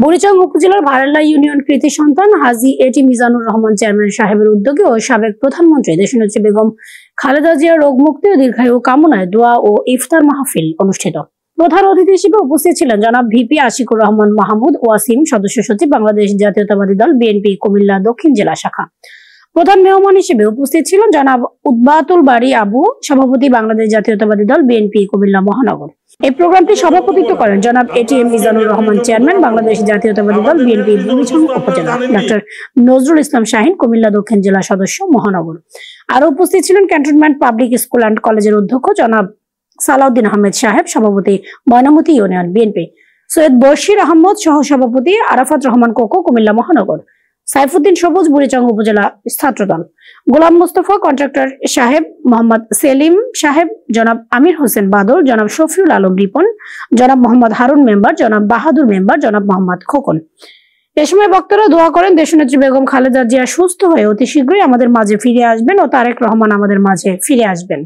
বুড়িচং উপজেলার ভারাল্লা ইউনিয়ন কৃতি সন্তান হাজী এটি মিজানুর রহমান চেয়ারম্যান সাহেবের উদ্যোগে ও সাবেক প্রধানমন্ত্রী দেশনেত্রী বেগম খালেদা জিয়ার রোগ মুক্তি ও দীর্ঘায়ু কামনায় দোয়া ও ইফতার মাহফিল অনুষ্ঠিত। প্রধান অতিথি হিসেবে উপস্থিত ছিলেন জনাব ভিপি আশিকুর রহমান মাহমুদ ওয়াসিম, সদস্য সচিব বাংলাদেশ জাতীয়তাবাদী দল বিএনপি কুমিল্লা দক্ষিণ জেলা শাখা। প্রধান মেহমান হিসেবে উপস্থিত ছিলেন জনাব উদ্বাতুল বাড়ি আবু, সভাপতি বাংলাদেশ জাতীয়তাবাদী দল বিএনপি কুমিল্লা মহানগর। এই প্রোগ্রামটি সভাপতিত্ব করেন জনাব এটিএম মিজানুর রহমান চেয়ারম্যান বাংলাদেশ জাতীয়তাবাদী দল বিএনপি বুড়িচং উপজেলা, ডক্টর নজরুল ইসলাম শাহিন কুমিল্লা দক্ষিণ জেলা সদস্য মহানগর। আরো উপস্থিত ছিলেন ক্যান্টনমেন্ট পাবলিক স্কুল অ্যান্ড কলেজের অধ্যক্ষ জনাব সালাউদ্দিন আহমেদ সাহেব, সভাপতি ময়নামতি ইউনিয়ন বিএনপি, সৈয়দ বশির আহমদ সহ সভাপতি আরাফাত রহমান কোকো কুমিল্লা মহানগর, সাইফুদ্দিন সবুজ বুড়িচং উপজেলা ছাত্রদল, গোলাম মুস্তফা কন্ট্রাক্টর সাহেব, মোহাম্মদ সেলিম সাহেব, জনাব আমির হোসেন বাদল, জনাব শফিউল আলম রিপন, জনাব মোহাম্মদ হারুন মেম্বার, জনাব বাহাদুর মেম্বার, জনাব মোহাম্মদ খোকন। এ সময় বক্তারা দোয়া করেন দেশনেত্রী বেগম খালেদা জিয়া সুস্থ হয়ে অতি শীঘ্রই আমাদের মাঝে ফিরে আসবেন ও তারেক রহমান আমাদের মাঝে ফিরে আসবেন।